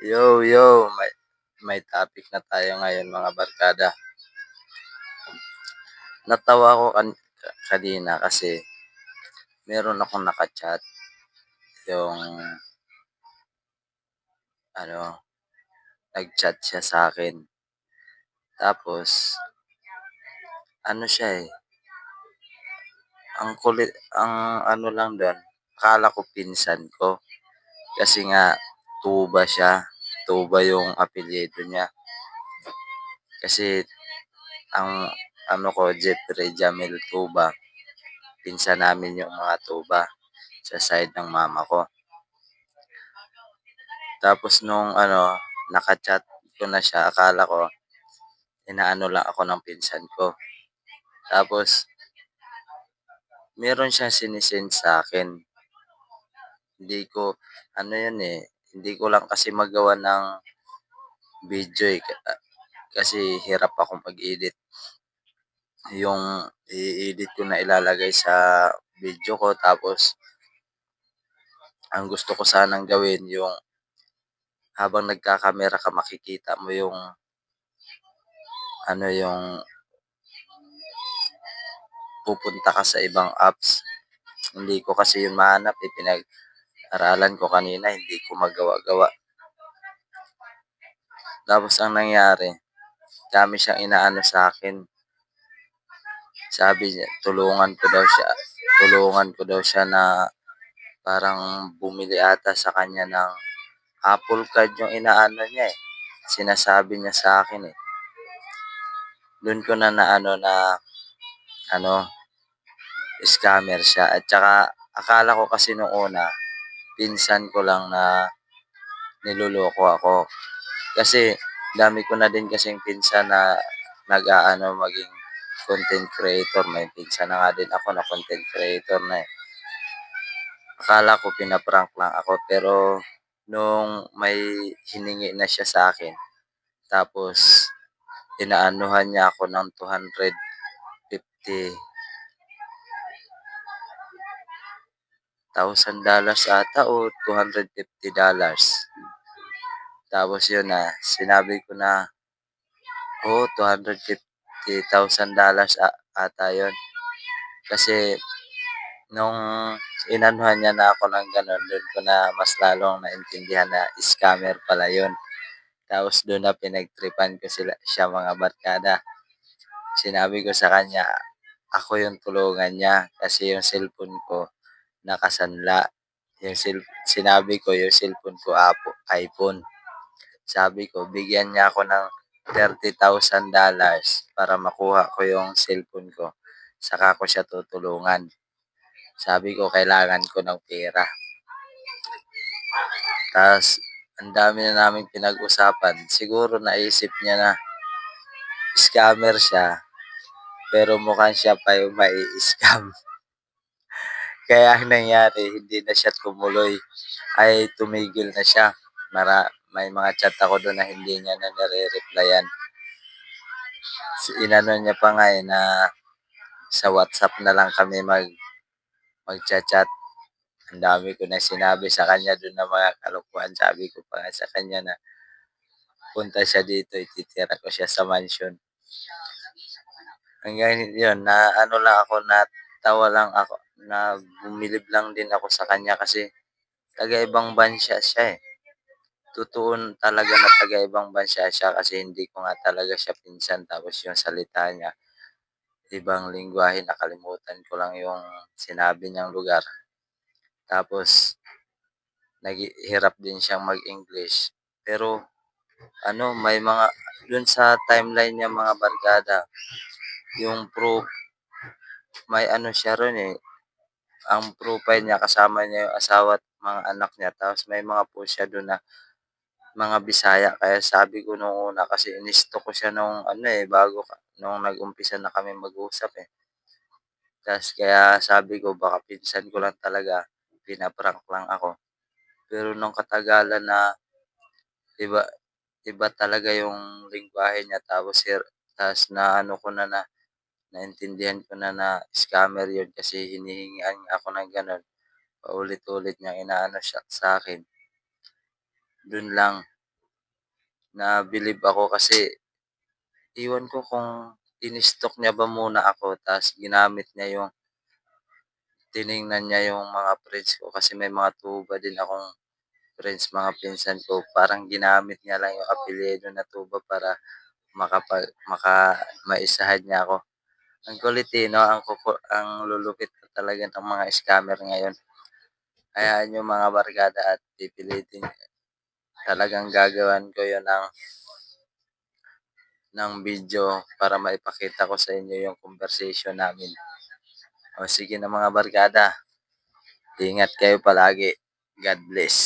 Yo, yo, may topic na tayo ngayon mga barkada. Natawa ako kanina kasi meron akong nakachat yung ano, nagchat siya sa akin. Tapos ano siya ang kulit, ang ano lang doon, akala ko pinsan ko kasi nga Tuba siya. Tuba yung apelyido niya. Kasi ang ano ko, Jeffrey Jamil Tuba. Pinsan namin yung mga Tuba sa side ng mama ko. Tapos nung nakachat ko na siya, akala ko inaano lang ako ng pinsan ko. Tapos meron siyang sinisend sa akin. Hindi ko hindi ko lang kasi magawa ng video kasi hirap akong mag-edit. Yung i-edit ko na ilalagay sa video ko, tapos ang gusto ko sanang gawin yung habang nagkakamera ka makikita mo yung yung pupunta ka sa ibang apps. Hindi ko kasi yun mahanap, pinag-aralan ko kanina, hindi ko magawa-gawa. Tapos ang nangyari, dami siyang inaano sa akin. Sabi niya, tulungan ko daw siya na parang bumili ata sa kanya ng Apple Card yung inaano niya eh. Sinasabi niya sa akin eh. Doon ko na scammer siya. At saka akala ko kasi nung una, pinsan ko lang na niloloko ako. Kasi dami ko na din kasing pinsan na maging content creator. May pinsan na nga din ako na content creator na eh. Akala ko pinaprank lang ako, pero nung may hiningi na siya sa akin, tapos inaanuhan niya ako ng $250,000 ata o $250. Tapos yun na, sinabi ko na, $250,000 ata yun. Kasi nung inanuhan niya na ako ng ganun, doon ko na mas lalong naintindihan na scammer pala yun. Tapos doon na pinagtripan ko siya mga barkada. Sinabi ko sa kanya, ako yung tulungan niya kasi yung cellphone ko nakasanla. Sinabi ko yung cellphone ko iPhone. Sabi ko, bigyan niya ako ng $30,000 para makuha ko yung cellphone ko. Saka ko siya tutulungan. Sabi ko, kailangan ko ng pera. Tapos, ang dami na namin pinag-usapan. Siguro naisip niya na scammer siya, pero mukhang siya pa yung mai-scam. Kaya ang nangyari, hindi na siya tumuloy. Ay tumigil na siya. May mga chat ako doon na hindi niya na nare-replyan. Inano niya pa nga na sa WhatsApp na lang kami mag-chat. Ang dami ko na sinabi sa kanya doon na mga kalokohan. Sabi ko pa nga sa kanya na punta siya dito, ititira ko siya sa mansion. Hanggang yun, na ano lang ako, natawa lang ako, na bumilib lang din ako sa kanya kasi taga-ibang bansa siya eh. Totoo talaga na taga-ibang bansa siya kasi hindi ko nga talaga siya pinsan. Tapos yung salita niya, ibang lingwahe, nakalimutan ko lang yung sinabi niyang lugar. Tapos, naghihirap din siyang mag-English. Pero, may mga, dun sa timeline niya mga barkada, yung may siya ron eh. Ang profile niya, kasama niya yung asawa at mga anak niya. Tapos may mga post siya doon na mga Bisaya. Kaya sabi ko nung una, kasi inisto ko siya nung nung nag-umpisa na kami mag-usap eh. Tapos kaya sabi ko, baka pinsan ko lang talaga, pinaprank lang ako. Pero nung katagalan na iba, iba talaga yung lingwahe niya, tapos na naintindihan ko na scammer yun kasi hinihingian niya ako ng ganun. Paulit-ulit niyang inaano siya sa akin. Dun lang, nabilib ako kasi iwan ko kung in-stalk niya ba muna ako ta's ginamit niya yung tiningnan niya yung mga friends ko kasi may mga tuba din akong friends, mga pinsan ko. Parang ginamit niya lang yung apelyido na Tuba para maisahan niya ako. Ang kulit, eh, 'no? Ang lulupit na talaga ng mga scammer ngayon. Hayaan niyo mga barkada at pipilitin talagang gagawan ko 'yun ng video para maipakita ko sa inyo yung conversation namin. O sige na mga barkada, ingat kayo palagi. God bless.